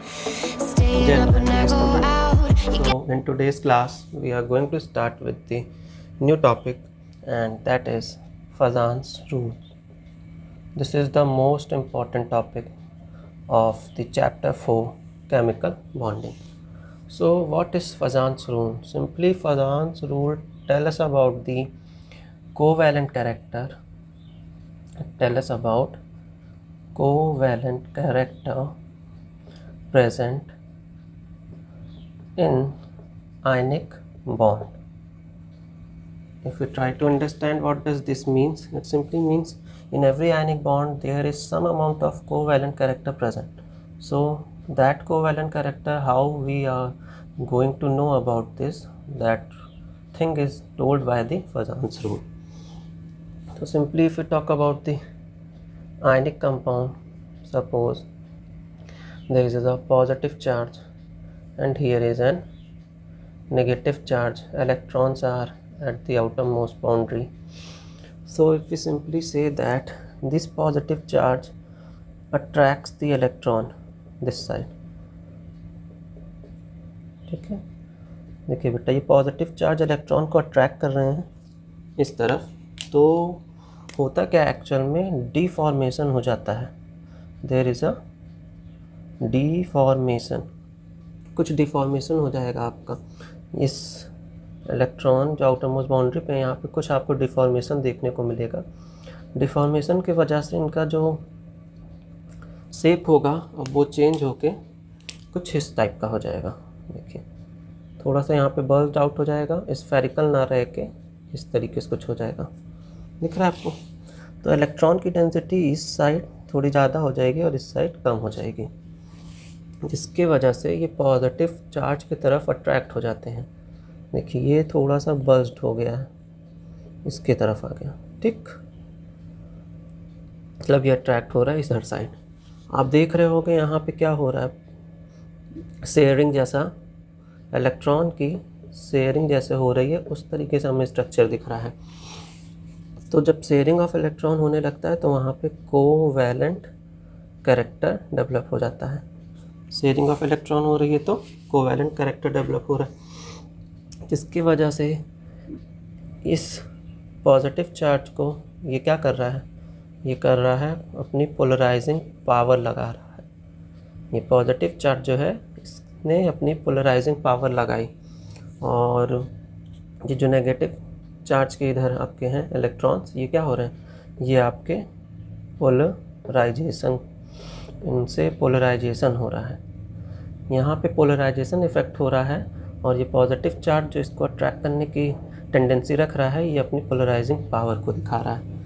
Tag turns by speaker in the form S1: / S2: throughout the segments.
S1: So in today's class we are going to start with the new topic, and that is Fazan's rule. This is the most important topic of the chapter 4, chemical bonding. So what is Fazan's rule? Simply, Fazan's rule tell us about the covalent character. Tell us about covalent character present in ionic bond. If we try to understand what does this means, it simply means in every ionic bond there is some amount of covalent character present. So that covalent character, how we are going to know about this, that thing is told by the Fazan's rule. So simply, if we talk about the ionic compound, suppose there is a positive charge and here is an negative charge. Electrons are at the outermost boundary. So if we simply say that this positive charge attracts the electron this side, ठीक है, देखिए बेटा, ये positive charge electron को attract कर रहे हैं इस तरफ, तो होता क्या एक्चुअल में, डीफॉर्मेशन हो जाता है. देयर इज़ अ डीफॉर्मेशन, कुछ डिफॉर्मेशन हो जाएगा आपका. इस इलेक्ट्रॉन जो आउटर मोस्ट बाउंड्री पे, यहाँ पे कुछ आपको डिफॉर्मेशन देखने को मिलेगा. डिफॉर्मेशन की वजह से इनका जो शेप होगा अब वो चेंज होके कुछ इस टाइप का हो जाएगा. देखिए थोड़ा सा यहाँ पे बल्ज आउट हो जाएगा, स्फेरिकल ना रह के इस तरीके से कुछ हो जाएगा. दिख रहा है आपको? तो इलेक्ट्रॉन की डेंसिटी इस साइड थोड़ी ज़्यादा हो जाएगी और इस साइड कम हो जाएगी, जिसकी वजह से ये पॉजिटिव चार्ज की तरफ अट्रैक्ट हो जाते हैं. देखिए ये थोड़ा सा बल्ज्ड हो गया है, इसके तरफ आ गया, ठीक, मतलब ये अट्रैक्ट हो रहा है इधर साइड. आप देख रहे होगे यहाँ पे क्या हो रहा है, शेयरिंग जैसा, इलेक्ट्रॉन की शेयरिंग जैसे हो रही है, उस तरीके से हमें स्ट्रक्चर दिख रहा है. तो जब शेयरिंग ऑफ इलेक्ट्रॉन होने लगता है तो वहाँ पे कोवैलेंट कैरेक्टर डेवलप हो जाता है. शेयरिंग ऑफ इलेक्ट्रॉन हो रही है तो कोवैलेंट कैरेक्टर डेवलप हो रहा है, जिसकी वजह से इस पॉजिटिव चार्ज को ये क्या कर रहा है, ये कर रहा है अपनी पोलराइजिंग पावर लगा रहा है. ये पॉजिटिव चार्ज जो है इसने अपनी पोलराइजिंग पावर लगाई, और ये जो नेगेटिव चार्ज के इधर आपके हैं इलेक्ट्रॉन्स, ये क्या हो रहे हैं, ये आपके पोलराइजेशन, इनसे पोलराइजेशन हो रहा है. यहाँ पे पोलराइजेशन इफेक्ट हो रहा है, और ये पॉजिटिव चार्ज जो इसको अट्रैक्ट करने की टेंडेंसी रख रहा है, ये अपनी पोलराइजिंग पावर को दिखा रहा है.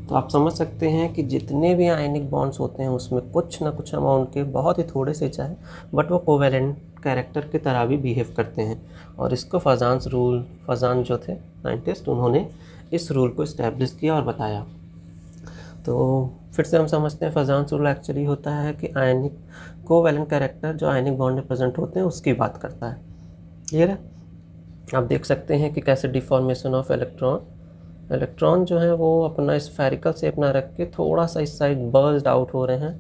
S1: तो आप समझ सकते हैं कि जितने भी आयनिक बॉन्ड्स होते हैं उसमें कुछ ना कुछ अमाउंट के, बहुत ही थोड़े से चाहे, बट वो कोवैलेंट कैरेक्टर की तरह भी बिहेव करते हैं. और इसको फजान्स रूल, फजान जो थे साइंटिस्ट, उन्होंने इस रूल को इस्टेब्लिश किया और बताया. तो फिर से हम समझते हैं फजान्स रूल एक्चुअली होता है कि आयनिक कोवैलेंट कैरेक्टर जो आयनिक बॉन्ड में प्रेजेंट होते हैं उसकी बात करता है. क्लियर है? आप देख सकते हैं कि कैसे डिफॉर्मेशन ऑफ इलेक्ट्रॉन जो है वो अपना स्फेरिकल शेप ना रख के थोड़ा सा इस साइड बल्ज्ड आउट हो रहे हैं,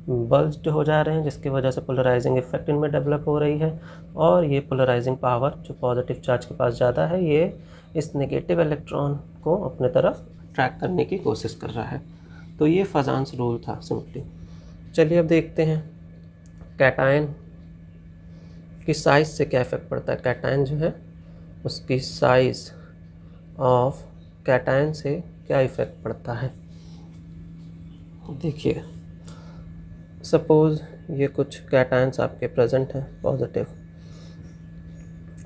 S1: बल्ज्ड हो जा रहे हैं, जिसकी वजह से पोलराइजिंग इफेक्ट इनमें डेवलप हो रही है. और ये पोलराइजिंग पावर जो पॉजिटिव चार्ज के पास ज़्यादा है, ये इस नेगेटिव इलेक्ट्रॉन को अपने तरफ अट्रैक्ट करने की कोशिश कर रहा है. तो ये फजान्स रूल था सिंपली. चलिए अब देखते हैं कैटायन की साइज़ से क्या इफेक्ट पड़ता है. कैटायन जो है उसकी साइज़ ऑफ कैटायन से क्या इफ़ेक्ट पड़ता है. देखिए सपोज़ ये कुछ कैटायंस आपके प्रेजेंट हैं पॉजिटिव,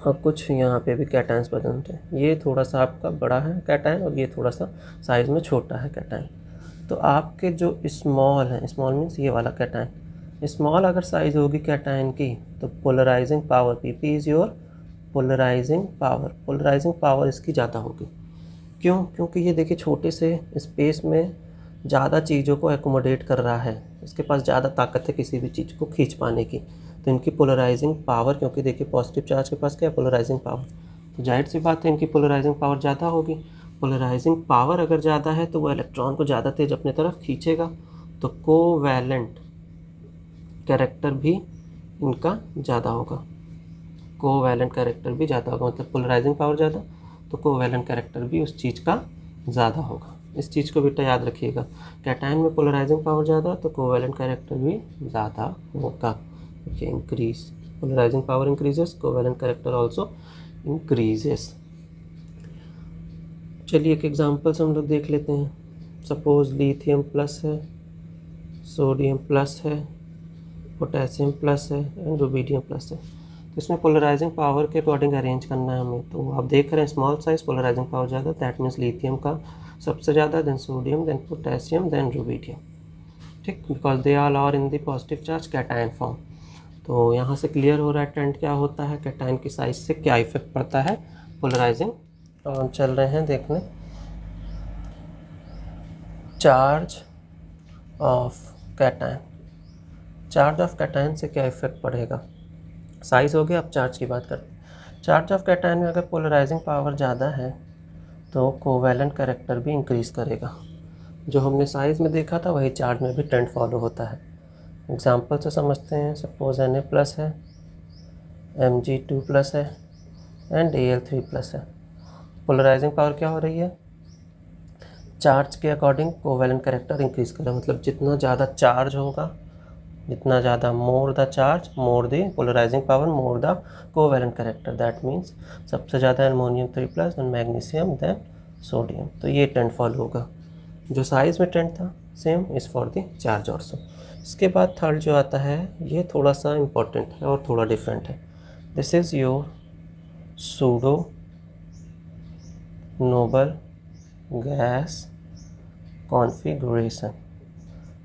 S1: और कुछ यहाँ पे भी कैटायंस प्रेजेंट हैं. ये थोड़ा सा आपका बड़ा है कैटायन और ये थोड़ा सा साइज़ में छोटा है कैटायन. तो आपके जो स्मॉल है, स्मॉल मीन्स ये वाला कैटायन, स्मॉल अगर साइज़ होगी कैटायन की तो polarising power, P P is your polarising power, polarising power इसकी ज़्यादा होगी. क्यों? क्योंकि ये देखिए छोटे से स्पेस में ज़्यादा चीज़ों को एकोमोडेट कर रहा है, इसके पास ज़्यादा ताकत है किसी भी चीज़ को खींच पाने की. तो इनकी पोलराइजिंग पावर, क्योंकि देखिए पॉजिटिव चार्ज के पास क्या है, पोलराइजिंग पावर, तो जाहिर सी बात है इनकी पोलराइजिंग पावर ज़्यादा होगी. पोलराइजिंग पावर अगर ज़्यादा है तो वो इलेक्ट्रॉन को ज़्यादा तेज अपने तरफ खींचेगा. तो कोवैलेंट कैरेक्टर भी इनका ज़्यादा होगा, कोवैलेंट कैरेक्टर भी ज़्यादा होगा, मतलब पोलराइजिंग पावर ज़्यादा तो कोवैलेंट कैरेक्टर भी उस चीज़ का ज़्यादा होगा। इस चीज़ को बेटा याद रखिएगा, कैटायन में पोलराइजिंग पावर ज़्यादा तो कोवैलेंट कैरेक्टर भी ज़्यादा होगा। Okay, increase, polarising power increases, covalent character also increases. चलिए एक एग्जांपल्स हम लोग देख लेते हैं। सपोज लिथियम प्लस है, सोडियम प्लस है, पोटेशियम प्लस है एंड रुबिडियम प्लस है। तो इसमें पोलराइजिंग पावर के अकॉर्डिंग अरेंज करना है हमें। तो आप देख रहे हैं स्मॉल साइज पोलराइजिंग पावर ज़्यादा, दैट मीन्स लिथियम का सबसे ज़्यादा, then sodium, then potassium, then rubidium. ठीक, because they all are in the positive charge cation form. तो यहाँ से क्लियर हो रहा है ट्रेंड क्या होता है, कैटायन की साइज से क्या इफेक्ट पड़ता है पोलराइजिंग। और चल रहे हैं देखने, charge of cation, charge of cation से क्या इफेक्ट पड़ेगा। साइज हो गया, अब चार्ज की बात करते हैं। चार्ज ऑफ कैटायन में अगर पोलराइजिंग पावर ज़्यादा है तो कोवैलेंट कैरेक्टर भी इंक्रीज़ करेगा। जो हमने साइज़ में देखा था वही चार्ज में भी ट्रेंड फॉलो होता है। एग्जांपल से समझते हैं, सपोज Na प्लस है, Mg2 प्लस है एंड Al3 प्लस है। पोलराइजिंग पावर क्या हो रही है, चार्ज के अकॉर्डिंग कोवैलेंट कैरेक्टर इंक्रीज़ करेगा। मतलब जितना ज़्यादा चार्ज होगा, जितना ज़्यादा more the charge more the polarising power more the covalent character. That means सबसे ज़्यादा aluminium 3 plus, then magnesium, then sodium. तो ये ट्रेंड फॉलो होगा। जो साइज़ में ट्रेंड था same is for the charge also. इसके बाद थर्ड जो आता है ये थोड़ा सा इम्पोर्टेंट है और थोड़ा डिफरेंट है। This is your pseudo noble gas configuration.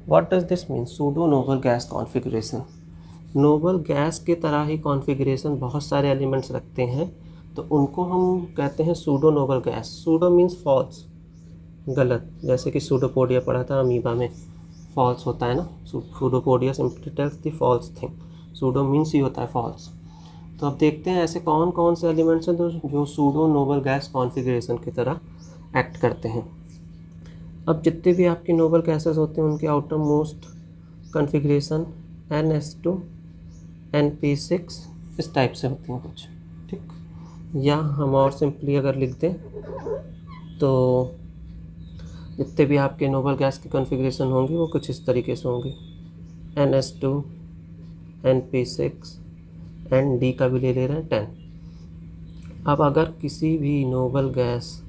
S1: What does this mean? Pseudo noble gas configuration. Noble gas के तरह ही कॉन्फ़िगरेशन बहुत सारे एलिमेंट्स रखते हैं, तो उनको हम कहते हैं pseudo noble gas. Pseudo means false, गलत, जैसे कि सूडोपोडिया पढ़ा था अमीबा में, फॉल्स होता है ना, pseudopodia simply tells the false thing, pseudo means ही होता है फॉल्स। तो अब देखते हैं ऐसे कौन कौन से एलिमेंट्स हैं जो सूडो नोबल गैस कॉन्फ़िगरेशन की तरह एक्ट करते हैं। अब जितने भी आपके नोबल गैसेस होते हैं उनके outer most configuration NH2 NP6 इस टाइप से होती हैं कुछ, ठीक। या हम और सिंपली अगर लिख दें तो जितने भी आपके नोबल गैस की कॉन्फ़िगरेशन होंगी वो कुछ इस तरीके से होंगी, NH2 NP6 एंड D का भी ले रहे हैं 10। अब अगर किसी भी नोबल गैस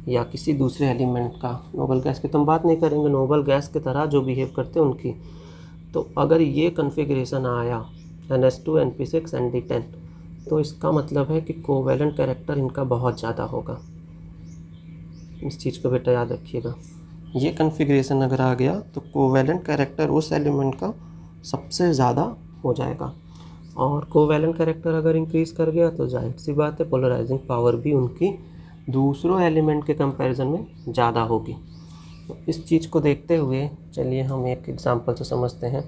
S1: या किसी दूसरे एलिमेंट का, नोबल गैस की तो हम बात नहीं करेंगे, नोबल गैस की तरह जो बिहेव करते हैं उनकी, तो अगर ये कॉन्फ़िगरेशन आया NH2 NP6 एंड D10 तो इसका मतलब है कि कोवैलेंट कैरेक्टर इनका बहुत ज़्यादा होगा। इस चीज़ को बेटा याद रखिएगा, ये कॉन्फ़िगरेशन अगर आ गया तो कोवैलेंट कैरेक्टर उस एलिमेंट का सबसे ज़्यादा हो जाएगा। और कोवैलेंट कैरेक्टर अगर इंक्रीज़ कर गया तो जाहिर सी बात है पोलराइजिंग पावर भी उनकी दूसरों एलिमेंट के कंपैरिजन में ज़्यादा होगी। तो इस चीज़ को देखते हुए चलिए हम एक एग्जांपल से समझते हैं।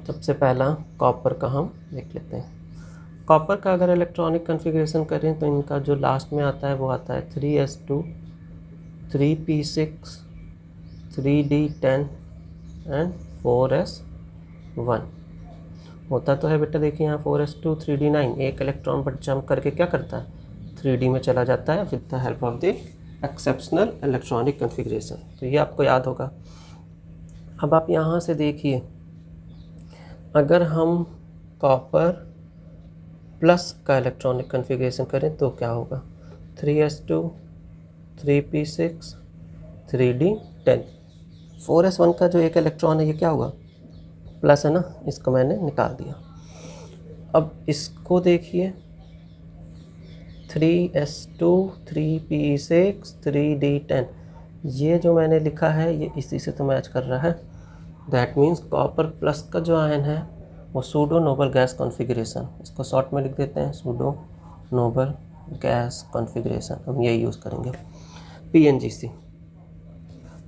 S1: सबसे पहला कॉपर का हम देख लेते हैं। कॉपर का अगर इलेक्ट्रॉनिक कॉन्फ़िगरेशन करें तो इनका जो लास्ट में आता है वो आता है 3s2 3p6 3d10 and 4s1। होता तो है बेटा, देखिए यहाँ 4s2 3d9, एक इलेक्ट्रॉन पर जंप करके क्या करता है 3d में चला जाता है with the help of the exceptional electronic configuration. तो ये आपको याद होगा। अब आप यहाँ से देखिए, अगर हम कॉपर प्लस का इलेक्ट्रॉनिक कॉन्फ़िगरेशन करें तो क्या होगा, 3s2 3p6 3d10। 4s1 का जो एक इलेक्ट्रॉन है ये क्या हुआ, प्लस है ना, इसको मैंने निकाल दिया। अब इसको देखिए 3s2 3p6 3d10, ये जो मैंने लिखा है ये इसी से तो मैच कर रहा है। दैट मीन्स कॉपर प्लस का जो आयन है वो सूडो नोबल गैस कॉन्फ़िगरेशन, इसको शॉर्ट में लिख देते हैं सूडो नोबल गैस कॉन्फ़िगरेशन, हम यही यूज़ करेंगे PNGC।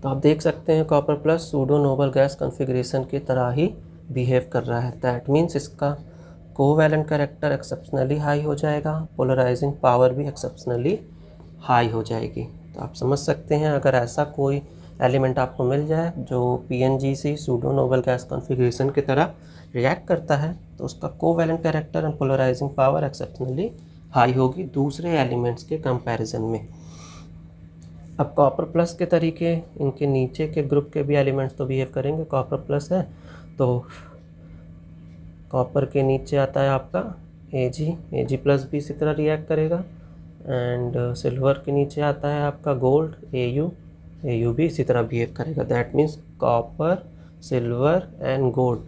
S1: तो आप देख सकते हैं copper plus pseudo noble gas configuration की तरह ही बिहेव कर रहा है। दैट मीन्स इसका कोवैलेंट कैरेक्टर एक्सेप्शनली हाई हो जाएगा, पोलराइजिंग पावर भी एक्सेप्शनली हाई हो जाएगी। तो आप समझ सकते हैं अगर ऐसा कोई एलिमेंट आपको मिल जाए जो PNGC pseudo noble gas configuration की तरह रिएक्ट करता है तो उसका covalent character and polarising power exceptionally high होगी दूसरे एलिमेंट्स के कंपैरिजन में। अब कॉपर प्लस के तरीके, इनके नीचे के ग्रुप के भी एलिमेंट्स तो बिहेव करेंगे। कॉपर प्लस है तो कॉपर के नीचे आता है आपका Ag प्लस भी इसी तरह रिएक्ट करेगा। एंड सिल्वर के नीचे आता है आपका गोल्ड Au भी इसी तरह बिहेव करेगा। That means copper, silver and gold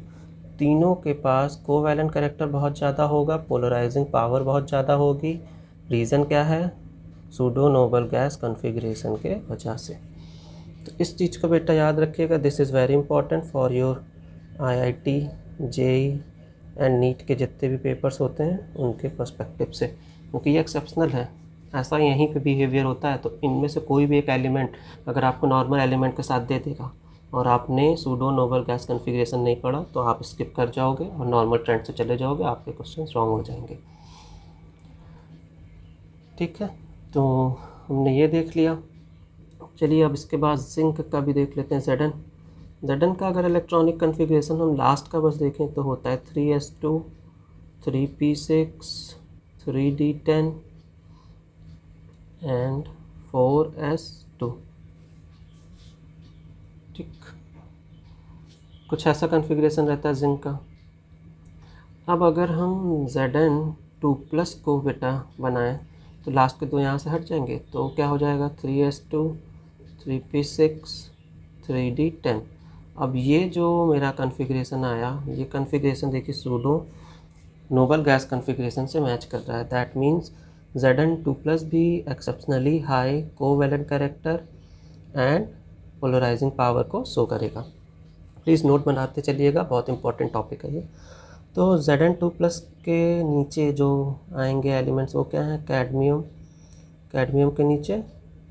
S1: तीनों के पास कोवैलेंट कैरेक्टर बहुत ज़्यादा होगा, पोलराइजिंग पावर बहुत ज़्यादा होगी। रीज़न क्या है? सूडो नोबल गैस कॉन्फ़िगरेशन के वजह से। तो इस चीज़ को बेटा याद रखिएगा। This is very important for your IIT, JEE and NEET के जितने भी पेपर्स होते हैं उनके पर्सपेक्टिव से, क्योंकि ये एक्सेप्शनल है। ऐसा यहीं पे बिहेवियर होता है। तो इनमें से कोई भी एक एलिमेंट अगर आपको नॉर्मल एलिमेंट के साथ दे देगा और आपने सूडो नोबल गैस कॉन्फ़िगरेशन नहीं पढ़ा तो आप स्किप कर जाओगे और नॉर्मल ट्रेंड से चले जाओगे, आपके क्वेश्चन रॉन्ग हो जाएंगे। ठीक है, तो हमने ये देख लिया। चलिए अब इसके बाद जिंक का भी देख लेते हैं। Zn का अगर इलेक्ट्रॉनिक कन्फिग्रेशन हम लास्ट का बस देखें तो होता है 3s2 3p6 3d10 and 4s2। ठीक, कुछ ऐसा कन्फिग्रेशन रहता है जिंक का। अब अगर हम Zn2+ को बेटा बनाएं तो लास्ट के दो यहाँ से हट जाएंगे, तो क्या हो जाएगा 3s2 3p6 3d10। अब ये जो मेरा कॉन्फ़िगरेशन आया, ये कॉन्फ़िगरेशन देखिए सूडो नोबल गैस कॉन्फ़िगरेशन से मैच कर रहा है। दैट मीन्स Zn2+ भी exceptionally high covalent character and polarising power को शो करेगा। प्लीज़ नोट बनाते चलिएगा, बहुत इंपॉर्टेंट टॉपिक है ये। तो Zn2+ के नीचे जो आएंगे एलिमेंट्स वो क्या हैं? कैडमियम के नीचे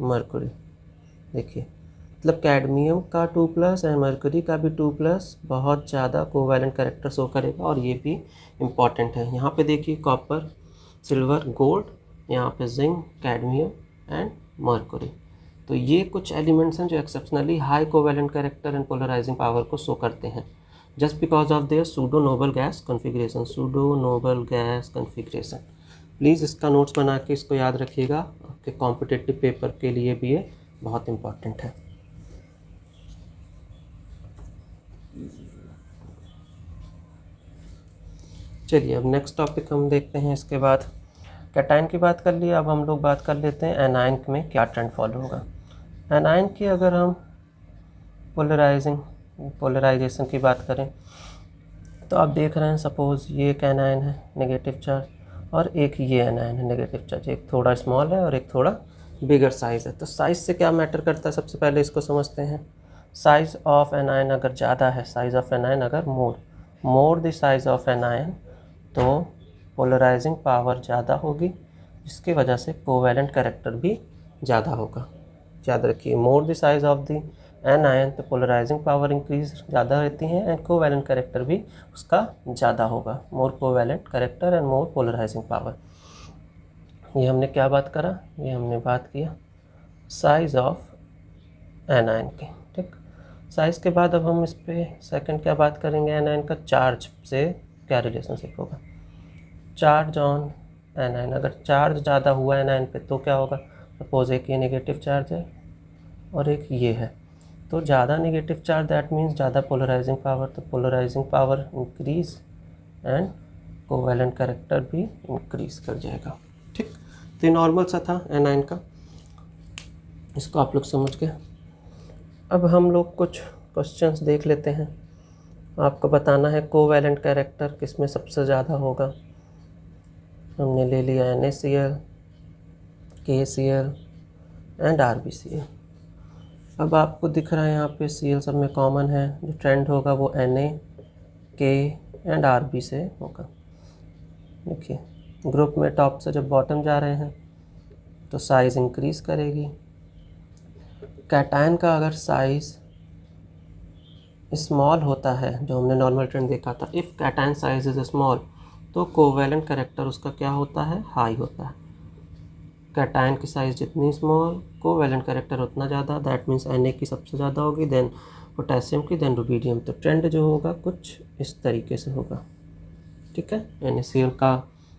S1: मरकरी। देखिए मतलब कैडमियम का 2+ एंड मरकरी का भी 2+ बहुत ज़्यादा कोवैलेंट कैरेक्टर शो करेगा, और ये भी इम्पॉर्टेंट है। यहाँ पे देखिए कॉपर, सिल्वर, गोल्ड, यहाँ पे जिंक, कैडमियम एंड मरकरी। तो ये कुछ एलिमेंट्स हैं जो exceptionally high covalent character and polarising power को शो करते हैं just because of their pseudo noble gas configuration. Please इसका नोट्स बना के इसको याद रखिएगा, आपके कॉम्पिटिटिव पेपर के लिए भी ये बहुत इम्पॉर्टेंट है। चलिए अब नेक्स्ट टॉपिक हम देखते हैं। इसके बाद कैटायन की बात कर ली, अब हम लोग बात कर लेते हैं एनायन में क्या ट्रेंड फॉलो होगा। एनायन की अगर हम पोलराइजेशन की बात करें तो आप देख रहे हैं, सपोज़ ये एक एनायन है नेगेटिव चार्ज और एक ये एनायन है नेगेटिव चार्ज। एक थोड़ा स्मॉल है और एक थोड़ा बिगर साइज़ है। तो साइज़ से क्या मैटर करता है, सबसे पहले इसको समझते हैं। साइज़ ऑफ एनायन अगर ज़्यादा है, साइज़ ऑफ एनायन अगर more the size of anion, तो पोलराइजिंग पावर ज़्यादा होगी, जिसकी वजह से कोवैलेंट कैरेक्टर भी ज़्यादा होगा। याद रखिए, more the size of the anion तो पोलराइजिंग पावर इंक्रीज ज़्यादा रहती हैं एंड कोवैलेंट कैरेक्टर भी उसका ज़्यादा होगा। More covalent character and more polarising power. ये हमने क्या बात करा, ये हमने बात किया साइज़ ऑफ एनायन की। ठीक, साइज़ के बाद अब हम इस पर सेकंड क्या बात करेंगे, एनायन का चार्ज से क्या रिलेशनशिप होगा। चार्ज ऑन एनायन, अगर चार्ज ज़्यादा हुआ एनायन पे तो क्या होगा। सपोज एक ये नेगेटिव चार्ज है और एक ये है, तो ज़्यादा नेगेटिव चार्ज दैट मीन्स ज़्यादा पोलराइजिंग पावर, तो polarising power increase and covalent character भी इंक्रीज कर जाएगा। ठीक, तो ये नॉर्मल सा था एनायन का, इसको आप लोग समझ गए। अब हम लोग कुछ क्वेश्चंस देख लेते हैं। आपको बताना है कोवैलेंट कैरेक्टर किसमें सबसे ज़्यादा होगा। हमने ले लिया NaCl, KCl एंड RbCl। अब आपको दिख रहा है यहाँ पे Cl सब में कॉमन है, जो ट्रेंड होगा वो Na, K एंड Rb से होगा। देखिए ग्रुप में टॉप से जब बॉटम जा रहे हैं तो साइज़ इंक्रीज़ करेगी। कैटायन का अगर साइज़ स्मॉल होता है, जो हमने नॉर्मल ट्रेंड देखा था, if cation size is small, तो कोवैलेंट कैरेक्टर उसका क्या होता है, हाई होता है। कैटायन की साइज़ जितनी स्मॉल, कोवैलेंट कैरेक्टर उतना ज़्यादा। दैट मीन्स Na की सबसे ज़्यादा होगी, देन पोटेशियम की, देन रुबीडियम। तो ट्रेंड जो होगा कुछ इस तरीके से होगा। ठीक है। NaCl का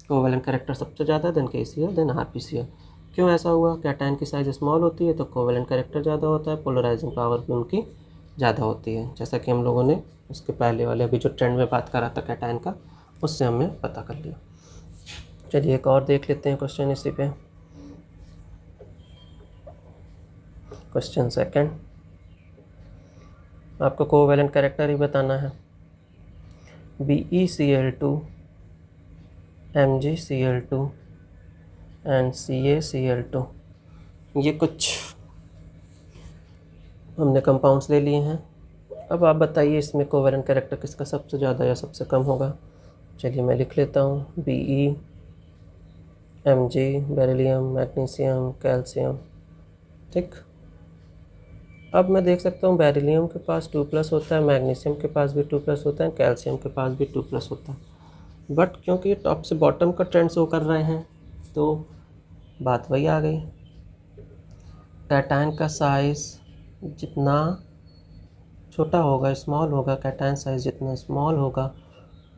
S1: कोवेलेंट कैरेक्टर सबसे ज़्यादा, देन KCl, देन RPCl। क्यों ऐसा हुआ? कैटायन की साइज़ स्मॉल होती है तो कोवेलेंट कैरेक्टर ज़्यादा होता है, पोलराइजिंग पावर भी उनकी ज़्यादा होती है, जैसा कि हम लोगों ने उसके पहले वाले अभी जो ट्रेंड में बात करा था कैटायन का, उससे हमने पता कर लिया। चलिए एक और देख लेते हैं क्वेश्चन इसी पे। क्वेश्चन सेकंड, आपको कोवेलेंट कैरेक्टर ही बताना है। BeCl2, MgCl2 एंड CaCl2, ये कुछ हमने कंपाउंड्स ले लिए हैं। अब आप बताइए इसमें कोवेलेंट कैरेक्टर किसका सबसे ज़्यादा या सबसे कम होगा। चलिए मैं लिख लेता हूँ, Be, Mg, beryllium, magnesium, calcium. ठीक, अब मैं देख सकता हूँ बेरिलियम के पास 2+ होता है, मैग्नीशियम के पास भी 2+ होता है, कैल्शियम के पास भी 2+ होता है। बट क्योंकि टॉप से बॉटम का ट्रेंड शो कर रहे हैं तो बात वही आ गई, कैटायन का साइज़ जितना छोटा होगा, स्मॉल होगा, कैटायन साइज़ जितना स्मॉल होगा,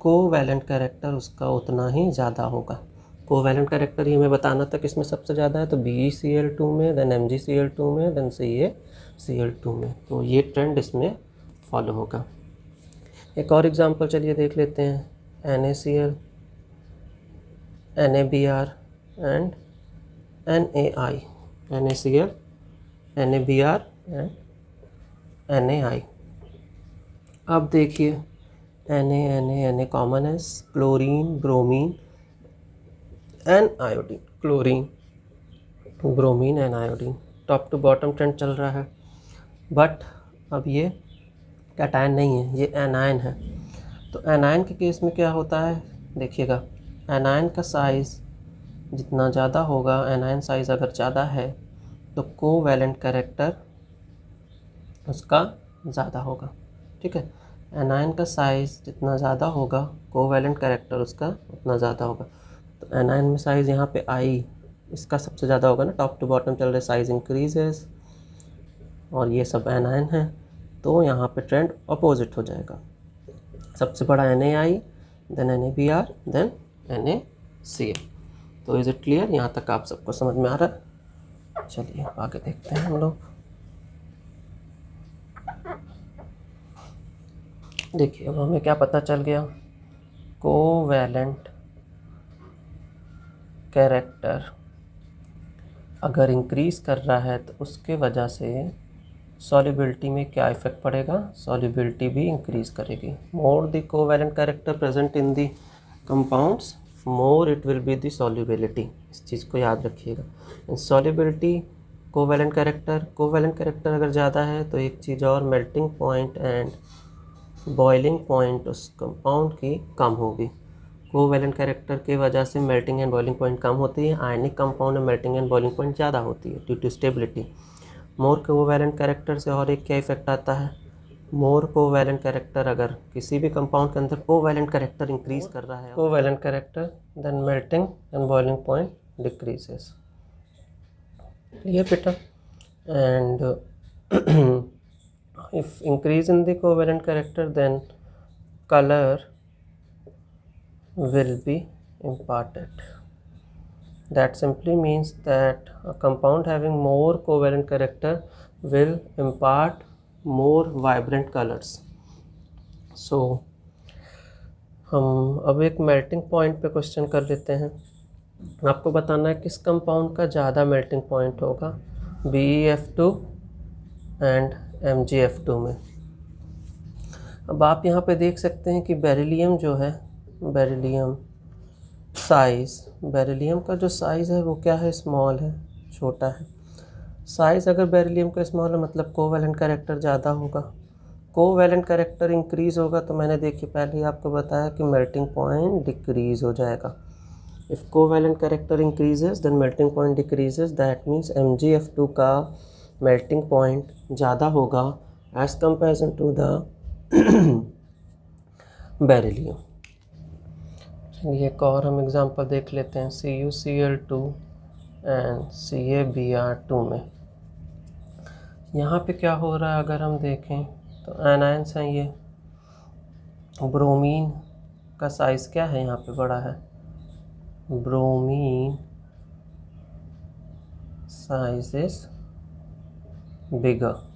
S1: कोवेलेंट कैरेक्टर उसका उतना ही ज़्यादा होगा। कोवेलेंट कैरेक्टर ही हमें बताना था किसमें सबसे ज़्यादा है, तो BeCl2 में, देन MgCl2 में, देन CaCl2 में। तो ये ट्रेंड इसमें फॉलो होगा। एक और एग्जांपल चलिए देख लेते हैं, NaCl, NaBr and NaI। NaCl, NaBr and NaI। अब देखिए Na कॉमन है, chlorine, bromine and iodine, chlorine, bromine and iodine, top to bottom trend चल रहा है। बट अब ये कैटायन नहीं है, ये एनायन है। तो एनायन के केस में क्या होता है, देखिएगा, एनायन का साइज़ जितना ज़्यादा होगा, एनायन साइज़ अगर ज़्यादा है तो कोवेलेंट कैरेक्टर उसका ज़्यादा होगा। ठीक है, एनायन का साइज़ जितना ज़्यादा होगा, कोवेलेंट कैरेक्टर उसका उतना ज़्यादा होगा। तो एनायन में साइज़ यहाँ पे I इसका सबसे ज़्यादा होगा ना, टॉप टू बॉटम चल रहे, साइज़ इंक्रीजेस, और ये सब एनायन है, तो यहाँ पे ट्रेंड अपोजिट हो जाएगा। सबसे बड़ा NaI, then NaBr, then NaCl। तो इज़ इट क्लियर? यहाँ तक आप सबको समझ में आ रहा है? चलिए आगे देखते हैं हम लोग। देखिए अब हमें क्या पता चल गया, कोवेलेंट कैरेक्टर अगर इंक्रीज़ कर रहा है तो उसके वजह से सॉल्युबिलिटी में क्या इफेक्ट पड़ेगा, सॉल्युबिलिटी भी इंक्रीज़ करेगी। More the covalent character present in the compounds, more it will be the solubility. इस चीज़ को याद रखिएगा। सॉल्युबिलिटी, कोवेलेंट कैरेक्टर अगर ज़्यादा है तो एक चीज़ और, melting point and boiling point उस कंपाउंड की कम होगी। कोवेलेंट कैरेक्टर की वजह से मेल्टिंग एंड बॉइलिंग पॉइंट कम होती है, आयनिक कंपाउंड में मेल्टिंग एंड बॉइलिंग पॉइंट ज़्यादा होती है due to stability. More covalent character से और एक क्या इफेक्ट आता है, मोर कोवेलेंट कैरेक्टर अगर किसी भी कंपाउंड के अंदर कोवेलेंट कैरेक्टर इंक्रीज कर रहा है, covalent character, then melting and boiling point decreases. Clear बेटा? And if increase in the covalent character, then color will be imparted. That simply means that a compound having more covalent character will impart more vibrant colors. So हम अब एक melting point पे question कर लेते हैं। आपको बताना है किस कंपाउंड का ज़्यादा मेल्टिंग पॉइंट होगा, BeF2 एंड MgF2 में। अब आप यहाँ पे देख सकते हैं कि बेरिलियम जो है, बेरिलियम का जो साइज़ है वो क्या है, स्मॉल है, छोटा है। साइज़ अगर बेरिलियम का स्मॉल है मतलब कोवेलेंट कैरेक्टर ज़्यादा होगा। कोवेलेंट कैरेक्टर इंक्रीज़ होगा तो मैंने देखिए पहले ही आपको बताया कि मेल्टिंग पॉइंट डिक्रीज़ हो जाएगा। If covalent character increases then melting point decreases, that means MgF2 का मेल्टिंग पॉइंट ज़्यादा होगा as comparison to the beryllium. चलिए एक और हम एग्जांपल देख लेते हैं, CuCl2 एंड CaBr2 में। यहाँ पे क्या हो रहा है अगर हम देखें तो एनायंस हैं ये, ब्रोमीन का साइज़ क्या है यहाँ पे बड़ा है, bromine size is bigger.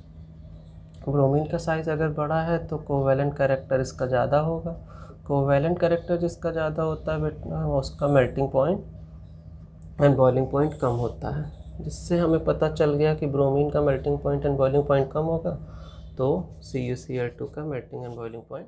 S1: Bromine का साइज़ अगर बड़ा है तो कोवेलेंट कैरेक्टर इसका ज़्यादा होगा। कोवेलेंट कैरेक्टर जिसका ज़्यादा होता है बेटा उसका melting point and boiling point कम होता है, जिससे हमें पता चल गया कि ब्रोमीन का melting point and boiling point कम होगा तो CuCl2 का मेल्टिंग एंड बॉइलिंग पॉइंट